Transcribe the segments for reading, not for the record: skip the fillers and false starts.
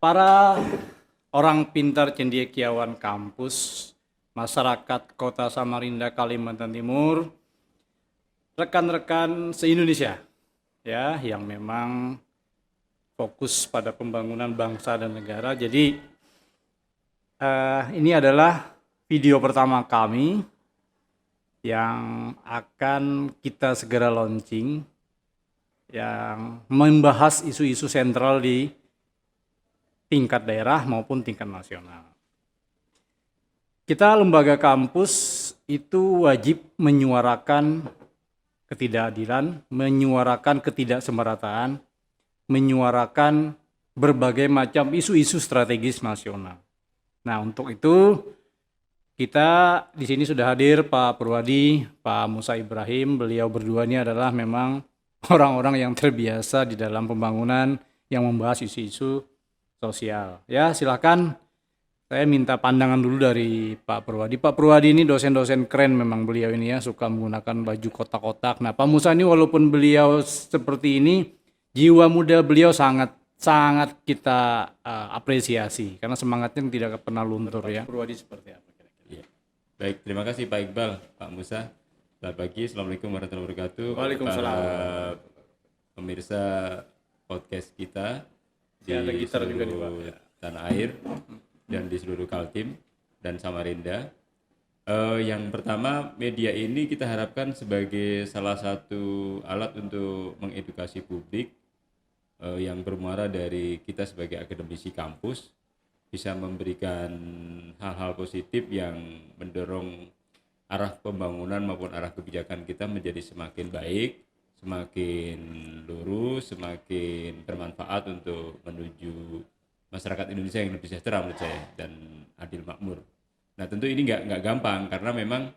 Para orang pintar cendekiawan kampus, masyarakat Kota Samarinda, Kalimantan Timur, rekan-rekan se-Indonesia ya yang memang fokus pada pembangunan bangsa dan negara. Jadi ini adalah video pertama kami yang akan kita segera launching yang membahas isu-isu sentral di tingkat daerah maupun tingkat nasional. Kita lembaga kampus itu wajib menyuarakan ketidakadilan, menyuarakan ketidaksemarataan, menyuarakan berbagai macam isu-isu strategis nasional. Nah, untuk itu kita di sini sudah hadir Pak Purwadi, Pak Musa Ibrahim. Beliau berdua ini adalah memang orang-orang yang terbiasa di dalam pembangunan yang membahas isu-isu sosial. Ya, silakan. Saya minta pandangan dulu dari Pak Purwadi. Pak Purwadi ini dosen-dosen keren memang beliau ini ya, suka menggunakan baju kotak-kotak. Nah, Pak Musa ini walaupun beliau seperti ini, jiwa muda beliau sangat kita apresiasi karena semangatnya tidak pernah luntur ya. Pak Purwadi seperti apa kira-kira? Baik, terima kasih Pak Iqbal, Pak Musa. Selamat pagi, Assalamualaikum warahmatullahi wabarakatuh. Waalaikumsalam. Para pemirsa podcast kita di ada gitar juga nih, Pak. tanah air dan di seluruh Kaltim dan Samarinda. Yang pertama, media ini kita harapkan sebagai salah satu alat untuk mengedukasi publik yang bermuara dari kita sebagai akademisi kampus, bisa memberikan hal-hal positif yang mendorong arah pembangunan maupun arah kebijakan kita menjadi semakin baik, semakin lurus, semakin bermanfaat untuk menuju masyarakat Indonesia yang lebih sejahtera menurut saya dan adil makmur. Nah, tentu ini nggak gampang karena memang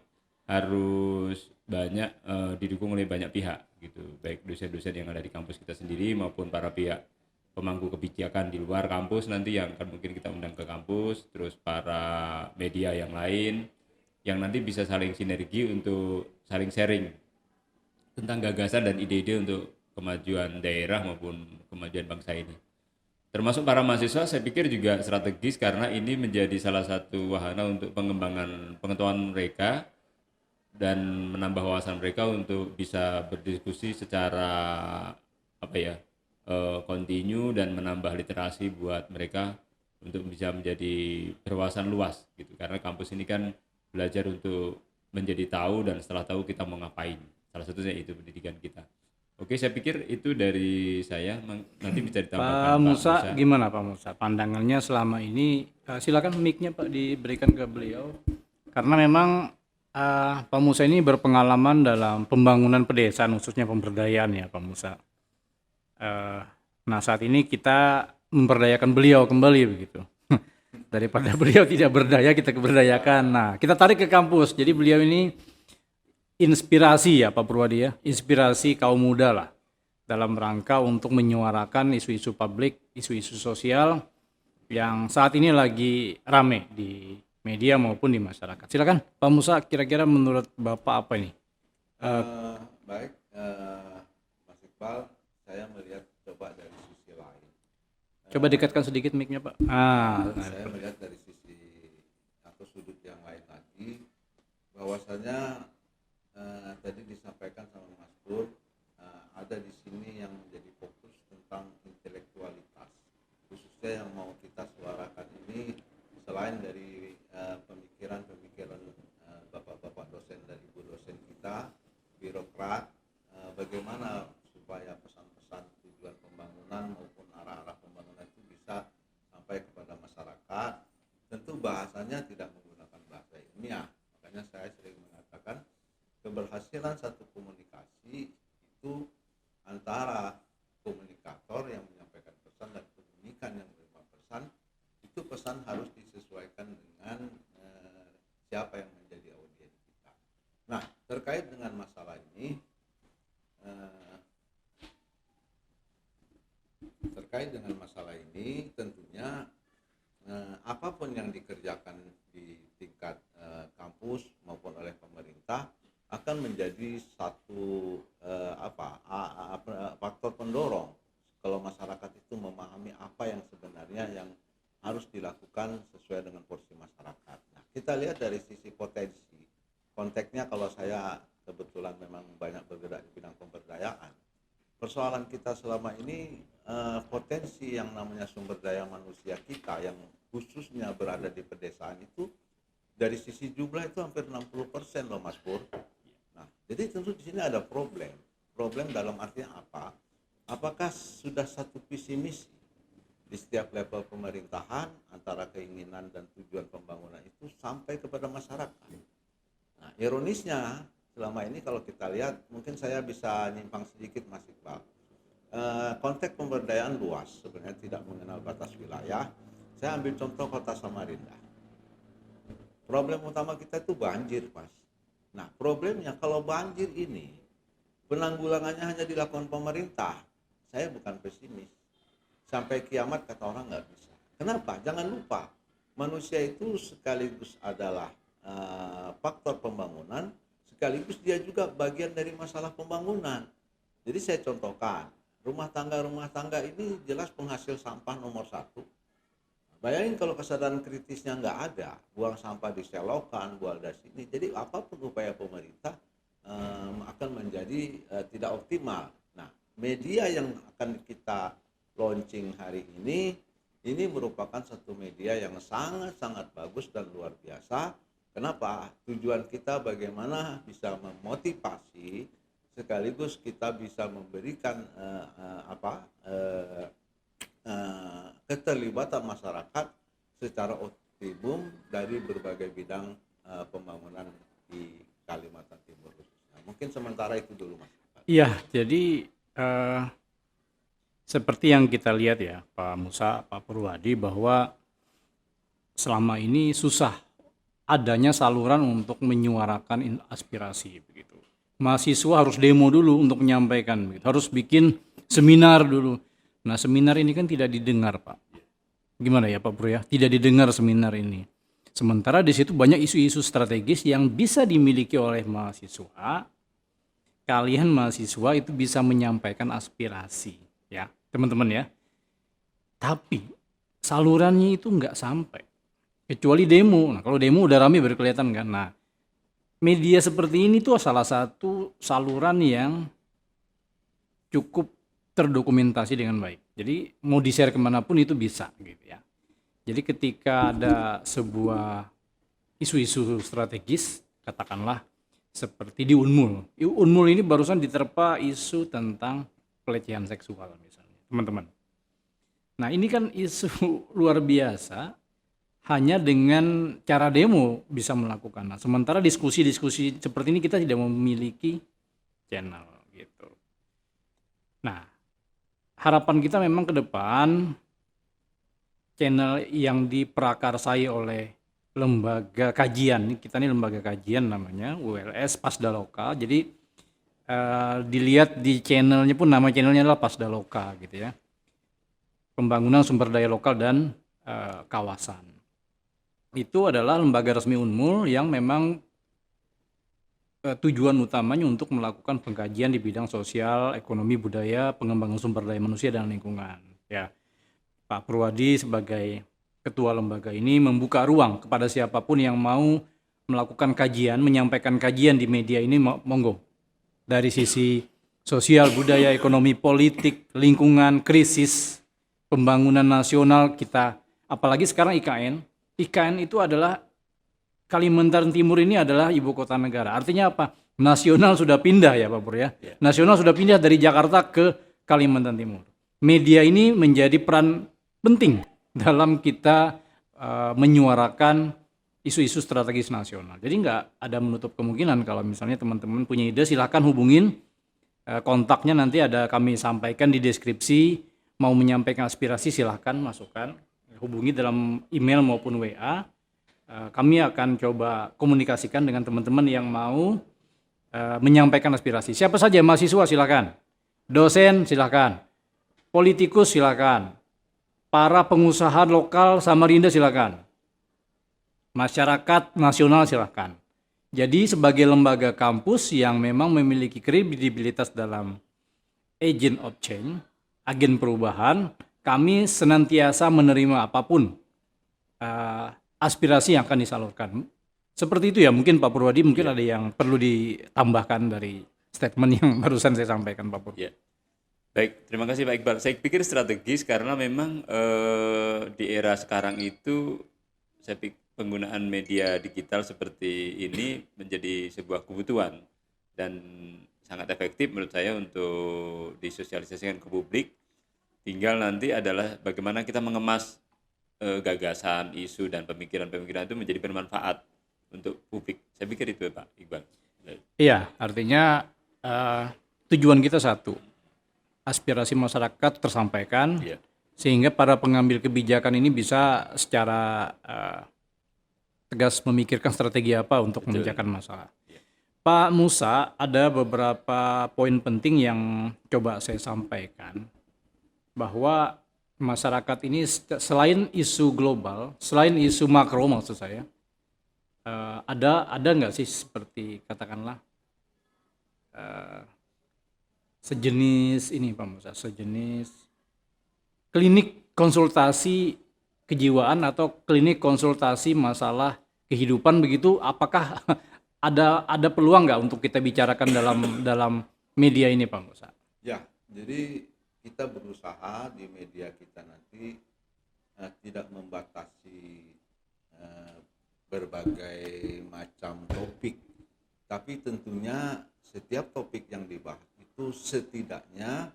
harus banyak didukung oleh banyak pihak gitu, baik dosen-dosen yang ada di kampus kita sendiri maupun para pihak pemangku kebijakan di luar kampus nanti yang akan mungkin kita undang ke kampus, terus para media yang lain yang nanti bisa saling sinergi untuk saling sharing tentang gagasan dan ide-ide untuk kemajuan daerah maupun kemajuan bangsa ini. Termasuk para mahasiswa saya pikir juga strategis karena ini menjadi salah satu wahana untuk pengembangan pengetahuan mereka dan menambah wawasan mereka untuk bisa berdiskusi secara kontinu dan menambah literasi buat mereka untuk bisa menjadi berwawasan luas gitu. Karena kampus ini kan belajar untuk menjadi tahu dan setelah tahu kita mau ngapain. Salah satunya itu pendidikan kita. Oke, saya pikir itu dari saya. Nanti bisa ditambahkan Pak Musa, gimana Pak Musa? Pandangannya selama ini, silakan mic-nya Pak diberikan ke beliau. Karena memang Pak Musa ini berpengalaman dalam pembangunan pedesaan, khususnya pemberdayaan ya Pak Musa. Nah, saat ini kita memberdayakan beliau kembali begitu. Daripada beliau tidak berdaya, kita keberdayakan. Nah, kita tarik ke kampus. Jadi beliau ini inspirasi ya Pak Purwadi ya, inspirasi kaum muda lah dalam rangka untuk menyuarakan isu-isu publik, isu-isu sosial yang saat ini lagi rame di media maupun di masyarakat. Silakan Pak Musa, kira-kira menurut Bapak apa ini? Baik, Mas Iqbal, saya melihat coba dari sisi lain. Coba dekatkan sedikit mic-nya Pak. Saya melihat dari sisi atau sudut yang lain lagi, bahwasanya tadi disampaikan sama Mas Pur, ada di sini yang menjadi fokus tentang intelektualitas, khususnya yang mau kita suarakan ini selain dari pemikiran-pemikiran bapak-bapak dosen dan ibu dosen kita, birokrat, bagaimana supaya pesan-pesan tujuan pembangunan maupun arah-arah pembangunan itu bisa sampai kepada masyarakat. Tentu bahasanya tidak menggunakan bahasa ilmiah, makanya saya sering mengatakan keberhasilan satu komunikasi itu antara komunikator yang menyampaikan pesan dan komunikan yang menerima pesan. Itu pesan harus disesuaikan dengan siapa yang menjadi audiens kita. Nah, terkait dengan masalah ini, tentunya apapun yang dikerjakan di tingkat kampus maupun oleh pemerintah akan menjadi satu faktor pendorong kalau masyarakat itu memahami apa yang sebenarnya yang kita lihat dari sisi potensi, konteksnya kalau saya kebetulan memang banyak bergerak di bidang pemberdayaan, persoalan kita selama ini potensi yang namanya sumber daya manusia kita yang khususnya berada di pedesaan itu dari sisi jumlah itu hampir 60% loh Mas Pur. Nah, jadi tentu di sini ada problem. Problem dalam artinya apa? Apakah sudah satu visi misi di setiap level pemerintahan antara keinginan dan tujuan pembangunan itu sampai kepada masyarakat. Nah, ironisnya selama ini kalau kita lihat, mungkin saya bisa nyimpang sedikit Mas Iqbal. Konteks pemberdayaan luas, sebenarnya tidak mengenal batas wilayah. Saya ambil contoh kota Samarinda. Problem utama kita itu banjir, Mas. Nah, problemnya kalau banjir ini penanggulangannya hanya dilakukan pemerintah, saya bukan pesimis. Sampai kiamat kata orang nggak bisa. Kenapa? Jangan lupa, manusia itu sekaligus adalah faktor pembangunan, sekaligus dia juga bagian dari masalah pembangunan. Jadi saya contohkan, rumah tangga ini jelas penghasil sampah nomor 1. Bayangin kalau kesadaran kritisnya nggak ada, buang sampah di selokan, buang dari sini. Jadi apapun upaya pemerintah akan menjadi tidak optimal. Nah, media yang akan kita launching hari ini merupakan satu media yang sangat-sangat bagus dan luar biasa. Kenapa? Tujuan kita bagaimana bisa memotivasi sekaligus kita bisa memberikan keterlibatan masyarakat secara optimum dari berbagai bidang pembangunan di Kalimantan Timur khususnya. Mungkin sementara itu dulu Mas. Iya, jadi seperti yang kita lihat ya Pak Musa, Pak Purwadi, bahwa selama ini susah adanya saluran untuk menyuarakan aspirasi begitu. Mahasiswa harus demo dulu untuk menyampaikan begitu. Harus bikin seminar dulu. Nah, seminar ini kan tidak didengar, Pak. Gimana ya Pak Bro ya? Tidak didengar seminar ini. Sementara di situ banyak isu-isu strategis yang bisa dimiliki oleh mahasiswa. Kalian mahasiswa itu bisa menyampaikan aspirasi, ya teman-teman ya. Tapi salurannya itu nggak sampai, kecuali demo. Nah, kalau demo udah rame baru kelihatan kan. Nah, media seperti ini tuh salah satu saluran yang cukup terdokumentasi dengan baik. Jadi mau di-share kemanapun itu bisa gitu ya. Jadi ketika ada sebuah isu-isu strategis, katakanlah seperti di Unmul. Unmul ini barusan diterpa isu tentang pelecehan seksual misalnya, teman-teman. Nah, ini kan isu luar biasa, hanya dengan cara demo bisa melakukan. Nah, sementara diskusi-diskusi seperti ini kita tidak memiliki channel gitu. Nah, harapan kita memang ke depan channel yang diprakarsai oleh lembaga kajian, kita ini lembaga kajian namanya ULS Pasdaloka. Jadi dilihat di channelnya pun nama channelnya adalah Pasdaloka gitu ya. Pembangunan sumber daya lokal dan kawasan. Itu adalah lembaga resmi Unmul yang memang tujuan utamanya untuk melakukan pengkajian di bidang sosial, ekonomi, budaya, pengembangan sumber daya manusia dan lingkungan. Ya, Pak Purwadi sebagai ketua lembaga ini membuka ruang kepada siapapun yang mau melakukan kajian, menyampaikan kajian di media ini, monggo. Dari sisi sosial, budaya, ekonomi, politik, lingkungan, krisis, pembangunan nasional kita, apalagi sekarang IKN. IKN itu adalah Kalimantan Timur ini adalah ibu kota negara. Artinya apa? Nasional sudah pindah ya Pak Pur ya. Nasional sudah pindah dari Jakarta ke Kalimantan Timur. Media ini menjadi peran penting dalam kita menyuarakan isu-isu strategis nasional. Jadi nggak ada menutup kemungkinan kalau misalnya teman-teman punya ide, silahkan hubungin, kontaknya nanti ada kami sampaikan di deskripsi. Mau menyampaikan aspirasi silahkan masukkan, hubungi dalam email maupun WA. Kami akan coba komunikasikan dengan teman-teman yang mau menyampaikan aspirasi. Siapa saja, mahasiswa silahkan, dosen silahkan, politikus silahkan, para pengusaha lokal Samarinda silakan, masyarakat nasional silakan. Jadi sebagai lembaga kampus yang memang memiliki kredibilitas dalam agent of change, agen perubahan, kami senantiasa menerima apapun aspirasi yang akan disalurkan. Seperti itu ya, mungkin Pak Purwadi mungkin ada yang perlu ditambahkan dari statement yang barusan saya sampaikan Pak Purwadi. Ya. Baik, terima kasih Pak Iqbal. Saya pikir strategis karena memang di era sekarang itu penggunaan media digital seperti ini menjadi sebuah kebutuhan dan sangat efektif menurut saya untuk disosialisasikan ke publik. Tinggal nanti adalah bagaimana kita mengemas gagasan, isu dan pemikiran-pemikiran itu menjadi bermanfaat untuk publik. Saya pikir itu Pak Iqbal. Iya, artinya tujuan kita satu, aspirasi masyarakat tersampaikan, Iya. sehingga para pengambil kebijakan ini bisa secara tegas memikirkan strategi apa untuk mengerjakan masalah. Iya. Pak Musa, ada beberapa poin penting yang coba saya sampaikan, bahwa masyarakat ini selain isu global, selain isu makro maksud saya, ada nggak sih seperti katakanlah sejenis ini Pak Musa, sejenis klinik konsultasi kejiwaan atau klinik konsultasi masalah kehidupan begitu, apakah ada peluang nggak untuk kita bicarakan dalam media ini Pak Musa? Ya, jadi kita berusaha di media kita nanti tidak membatasi berbagai macam topik, tapi tentunya setiap topik yang dibahas itu setidaknya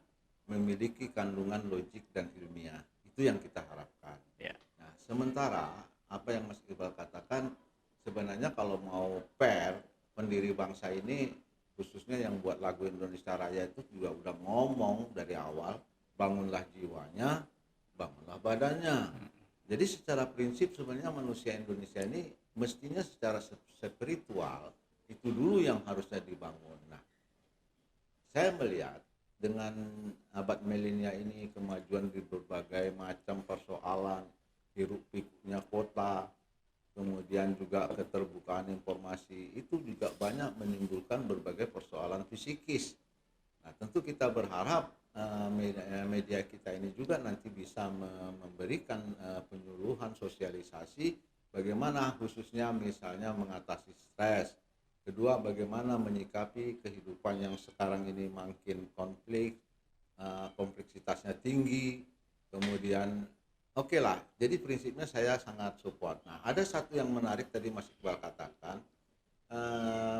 memiliki kandungan logik dan ilmiah. Itu yang kita harapkan. Ya. Nah, sementara apa yang Mas Iqbal katakan, sebenarnya kalau mau fair, pendiri bangsa ini khususnya yang buat lagu Indonesia Raya itu juga udah ngomong dari awal, bangunlah jiwanya, bangunlah badannya. Jadi secara prinsip sebenarnya manusia Indonesia ini mestinya secara spiritual itu dulu yang harusnya dibangun. Nah, saya melihat dengan abad milenial ini, kemajuan di berbagai macam persoalan, hiruk pikuknya kota, kemudian juga keterbukaan informasi, itu juga banyak menimbulkan berbagai persoalan psikis. Nah, tentu kita berharap media kita ini juga nanti bisa memberikan penyuluhan sosialisasi bagaimana khususnya misalnya mengatasi stres. Kedua, bagaimana menyikapi kehidupan yang sekarang ini makin konflik, kompleksitasnya tinggi. Kemudian oke lah, jadi prinsipnya saya sangat support. Nah, ada satu yang menarik tadi Mas Iqbal katakan,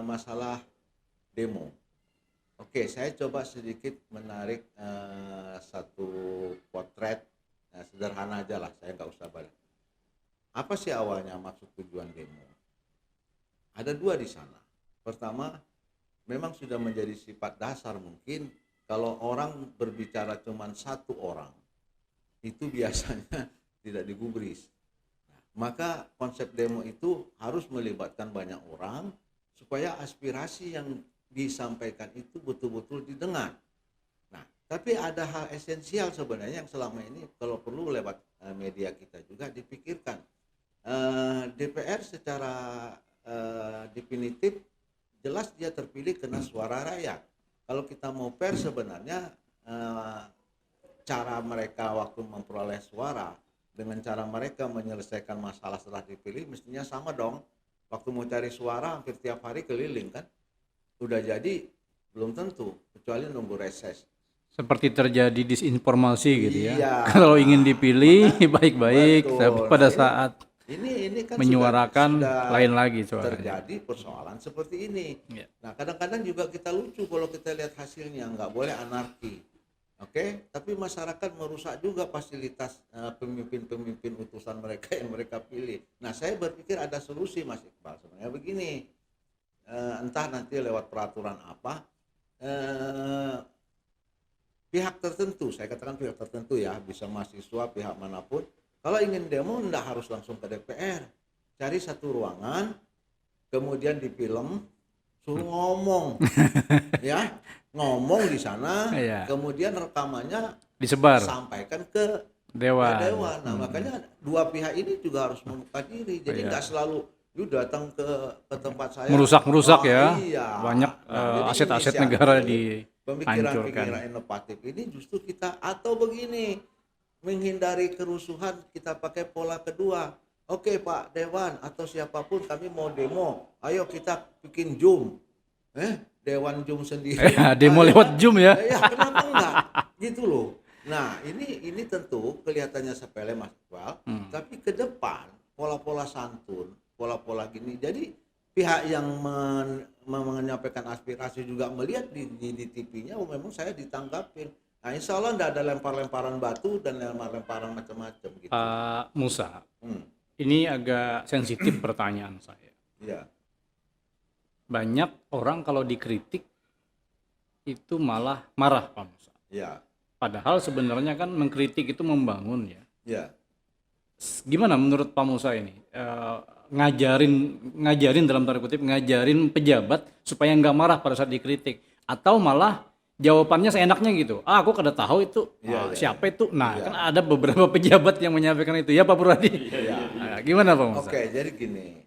masalah demo. Oke, saya coba sedikit menarik satu potret, sederhana aja lah, saya nggak usah balik. Apa sih awalnya maksud tujuan demo? Ada dua di sana. Pertama, memang sudah menjadi sifat dasar mungkin kalau orang berbicara cuma satu orang, itu biasanya tidak digubris. Nah, maka konsep demo itu harus melibatkan banyak orang supaya aspirasi yang disampaikan itu betul-betul didengar. Nah, tapi ada hal esensial sebenarnya yang selama ini kalau perlu lewat media kita juga dipikirkan. DPR secara definitif jelas dia terpilih karena suara rakyat. Kalau kita mau fair sebenarnya cara mereka waktu memperoleh suara dengan cara mereka menyelesaikan masalah setelah dipilih mestinya sama dong. Waktu mau cari suara hampir tiap hari keliling kan. Udah jadi belum tentu kecuali nunggu reses. Seperti terjadi disinformasi gitu ya. Iya. Kalau ingin dipilih baik-baik, tapi pada Nah, saat ini kan menyuarakan sudah lain lagi suaranya. terjadi persoalan seperti ini. Ya. Nah, kadang-kadang juga kita lucu kalau kita lihat hasilnya, nggak boleh anarki. Oke, tapi masyarakat merusak juga fasilitas pemimpin-pemimpin utusan mereka yang mereka pilih. Nah, saya berpikir ada solusi Mas Iqbal. Sebenarnya begini, entah nanti lewat peraturan apa, pihak tertentu, saya katakan pihak tertentu ya, bisa mahasiswa, pihak manapun, kalau ingin demo tidak harus langsung ke DPR, cari satu ruangan, kemudian difilm, suruh ngomong, ya, ngomong di sana, Iya. kemudian rekamannya Disebar sampaikan ke dewan. dewan. Nah, makanya dua pihak ini juga harus membuka diri, jadi nggak selalu you datang ke tempat saya Merusak-merusak ya. iya. Banyak jadi aset-aset inisiatif, negara dihancurkan. pemikiran-pemikiran inovatif ini justru kita, atau begini, menghindari kerusuhan kita pakai pola kedua. oke Pak Dewan atau siapapun kami mau demo, ayo kita bikin Zoom. Dewan Zoom sendiri. Demo Ya lewat kan? Zoom ya. Ya kenapa enggak? Gitu loh. Nah, ini tentu kelihatannya sepele Mas Iqbal, tapi ke depan pola-pola santun, pola-pola gini. Jadi pihak yang menyampaikan aspirasi juga melihat di TV-nya, oh memang saya ditanggapin. Nah, insya Allah enggak ada lempar-lemparan batu dan lempar-lemparan macam-macam gitu. Pak Musa, Hmm, ini agak sensitif pertanyaan saya. iya, Banyak orang kalau dikritik itu malah marah, Pak Musa. iya, Padahal sebenarnya kan mengkritik itu membangun ya. iya. Gimana menurut Pak Musa ini? Ngajarin dalam tanda kutip, ngajarin pejabat supaya nggak marah pada saat dikritik. Atau malah jawabannya seenaknya gitu. Aku kada tahu itu Iya, iya, siapa itu. Nah, Iya. kan ada beberapa pejabat yang menyampaikan itu. Ya Pak Purwadi. Iya. Nah, gimana Pak Musa? Oke, jadi gini,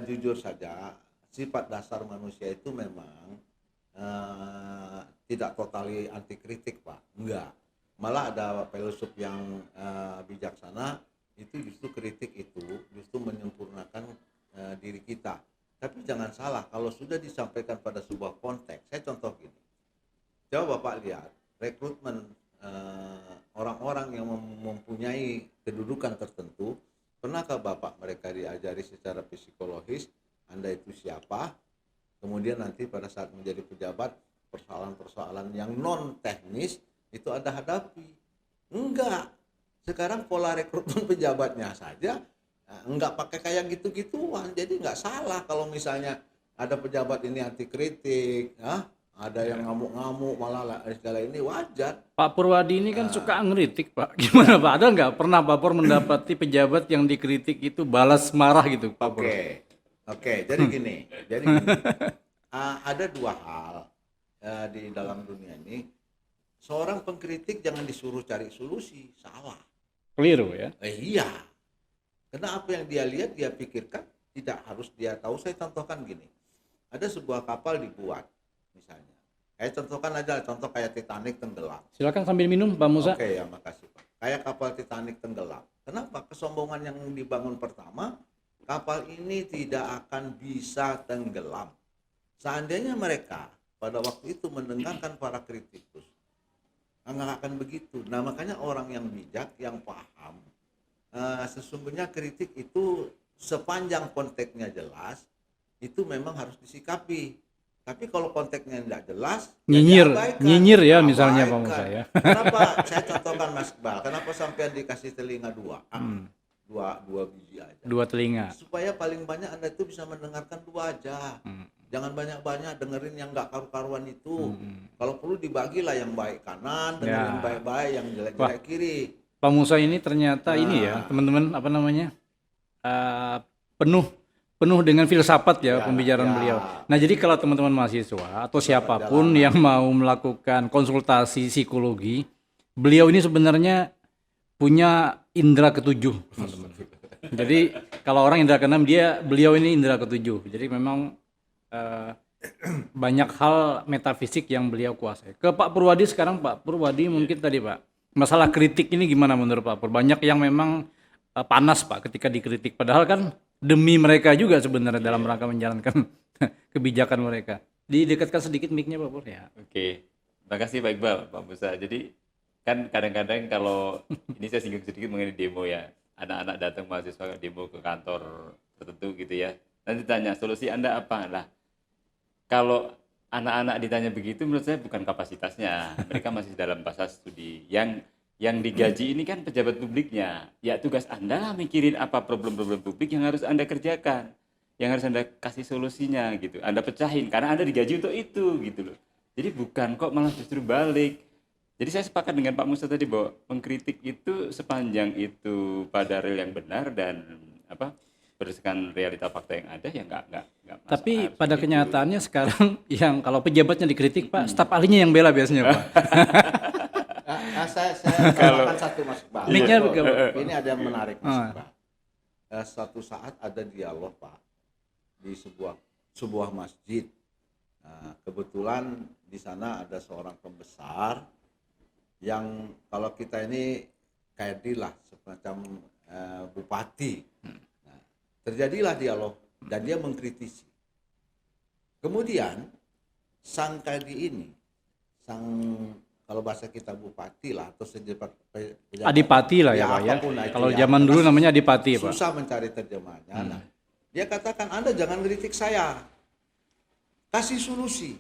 jujur saja, sifat dasar manusia itu memang tidak totali anti kritik, Pak. Enggak. Malah ada filsuf yang bijaksana, itu justru kritik itu justru menyempurnakan diri kita. Tapi jangan salah, kalau sudah disampaikan pada sebuah konteks, saya contoh gini. Coba Bapak lihat, rekrutmen orang-orang yang mempunyai kedudukan tertentu, pernahkah Bapak mereka diajari secara psikologis, Anda itu siapa? Kemudian nanti pada saat menjadi pejabat, persoalan-persoalan yang non teknis itu Anda hadapi. Enggak. Sekarang pola rekrutmen pejabatnya saja enggak pakai kayak gitu-gituan. Jadi enggak salah kalau misalnya ada pejabat ini anti kritik, ada yang ngamuk-ngamuk malah segala, ini wajar. Pak Purwadi ini kan suka ngeritik, Pak. Gimana Pak? Ada nggak pernah Pak Pur mendapati pejabat yang dikritik itu balas marah gitu, Pak Pur? Oke, jadi gini, ada dua hal di dalam dunia ini. Seorang pengkritik jangan disuruh cari solusi, salah. Keliru ya. Iya, karena apa yang dia lihat, dia pikirkan, tidak harus dia tahu. Saya contohkan gini, ada sebuah kapal dibuat, misalnya. Saya contohkan aja, contoh kayak Titanic tenggelam. Silakan sambil minum, Pak Musa. Oke ya, makasih Pak. Kayak kapal Titanic tenggelam. Kenapa? Kesombongan yang dibangun pertama, kapal ini tidak akan bisa tenggelam. Seandainya mereka pada waktu itu mendengarkan para kritikus, nggak akan begitu. Nah makanya orang yang bijak, yang paham, sesungguhnya kritik itu sepanjang konteksnya jelas, itu memang harus disikapi. Tapi kalau konteksnya tidak jelas, nyinyir ya misalnya Pak Musa ya. Kenapa? Saya contohkan Mas Iqbal, kenapa sampai dikasih telinga dua? Dua biji aja. Dua telinga. Supaya paling banyak Anda itu bisa mendengarkan dua aja. Jangan banyak-banyak dengerin yang nggak karu-karuan itu. Kalau perlu dibagilah yang baik kanan, dengerin baik-baik, yang jelek-jelek kiri. Pak Musa ini ternyata ini ya, teman-teman, apa namanya? Penuh dengan filsafat ya pembicaraan beliau. Nah, jadi kalau teman-teman mahasiswa atau siapapun yang mau melakukan konsultasi psikologi, beliau ini sebenarnya punya indera ketujuh, teman-teman. Jadi kalau orang indera keenam, beliau ini indera ketujuh. Jadi memang banyak hal metafisik yang beliau kuasai. Ke Pak Purwadi sekarang, Pak Purwadi mungkin tadi Pak, masalah kritik ini gimana menurut Pak Pur? Banyak yang memang panas Pak ketika dikritik, padahal kan demi mereka juga sebenarnya dalam rangka menjalankan kebijakan mereka. Didekatkan sedikit mic-nya Pak Pur ya. Oke, terima kasih Pak Iqbal, Pak Musa. Jadi kan kadang-kadang kalau ini saya singgung sedikit mengenai demo ya, anak-anak datang mahasiswa demo ke kantor tertentu gitu ya. Nanti tanya solusi Anda apa? Lah, kalau anak-anak ditanya begitu, menurut saya bukan kapasitasnya. Mereka masih dalam masa studi. Yang digaji ini kan pejabat publiknya. Ya tugas Anda mikirin apa problem-problem publik yang harus Anda kerjakan, yang harus Anda kasih solusinya gitu. Anda pecahin karena Anda digaji untuk itu gitu loh. Jadi bukan kok malah justru balik. Jadi saya sepakat dengan Pak Musa tadi bahwa mengkritik itu sepanjang itu pada real yang benar dan berdasarkan realita fakta yang ada ya nggak masalah. Tapi pada kenyataannya sekarang yang kalau pejabatnya dikritik Pak, staf ahlinya yang bela biasanya Pak. Saya tambahkan satu Mas Iqbal. Mic-nya Ini ada yang menarik Mas Iqbal. Suatu saat ada dialog Pak di sebuah masjid. Kebetulan di sana ada seorang pembesar yang kalau kita ini kayak semacam bupati. Nah, terjadilah dialog dan dia mengkritisi. Kemudian sang Kadi ini, kalau bahasa kita bupati lah atau pejabat Adipati lah ya Pak ya. apapun itu Kalau ya, zaman karena dulu namanya adipati ya Pak. susah mencari terjemahannya. Nah, dia katakan Anda jangan kritik saya, kasih solusi.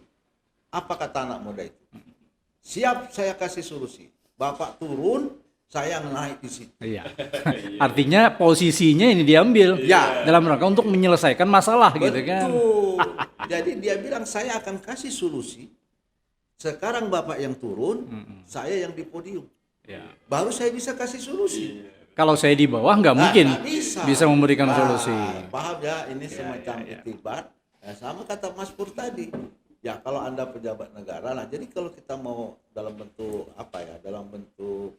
Apa kata anak muda itu? Siap, saya kasih solusi. Bapak turun, saya naik di situ. Iya. Artinya posisinya ini diambil Ya. dalam rangka untuk menyelesaikan masalah gitu kan. Betul. Jadi dia bilang saya akan kasih solusi. Sekarang Bapak yang turun, saya yang di podium. Ya. Baru saya bisa kasih solusi. Kalau saya di bawah nggak mungkin nggak bisa memberikan Nah, solusi. Paham ya, ini semacam itibar. Ya, sama kata Mas Pur tadi. Ya kalau Anda pejabat negara lah. Jadi kalau kita mau dalam bentuk apa ya? Dalam bentuk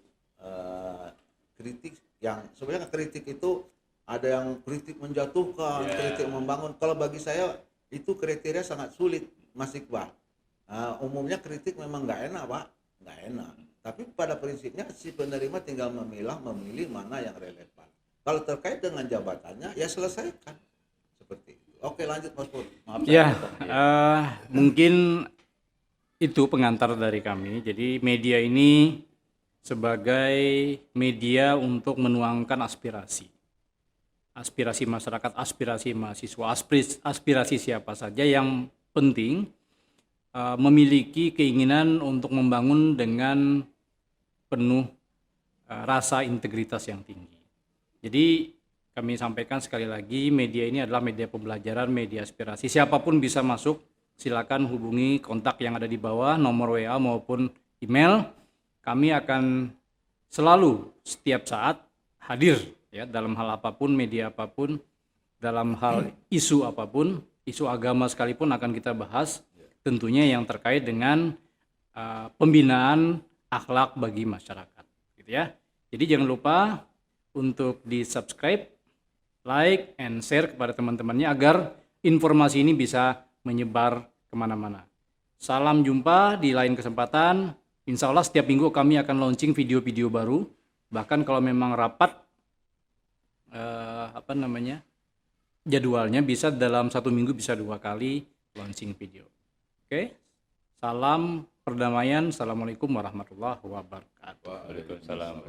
kritik yang sebenarnya kritik itu ada yang kritik menjatuhkan, kritik membangun. Kalau bagi saya itu kriteria sangat sulit, Mas Iqbal. Umumnya kritik memang nggak enak, Pak, nggak enak. Tapi pada prinsipnya si penerima tinggal memilih mana yang relevan. Kalau terkait dengan jabatannya, ya selesaikan seperti itu. Oke, lanjut Mas Pur. Maaf Ya, saya potong. mungkin itu pengantar dari kami. Jadi media ini sebagai media untuk menuangkan aspirasi. Aspirasi masyarakat, aspirasi mahasiswa, aspirasi siapa saja yang penting memiliki keinginan untuk membangun dengan penuh rasa integritas yang tinggi. Jadi kami sampaikan sekali lagi, media ini adalah media pembelajaran, media aspirasi. Siapapun bisa masuk, silakan hubungi kontak yang ada di bawah, nomor WA maupun email. Kami akan selalu setiap saat hadir ya dalam hal apapun, media apapun, dalam hal isu apapun, isu agama sekalipun akan kita bahas. Tentunya yang terkait dengan pembinaan akhlak bagi masyarakat, gitu ya. Jadi jangan lupa untuk di-subscribe, like, and share kepada teman-temannya agar informasi ini bisa menyebar kemana-mana. Salam jumpa di lain kesempatan. Insya Allah setiap minggu kami akan launching video-video baru. Bahkan kalau memang rapat jadwalnya bisa dalam 1 minggu bisa 2 kali launching video. Oke, salam perdamaian. Assalamualaikum warahmatullahi wabarakatuh. Waalaikumsalam.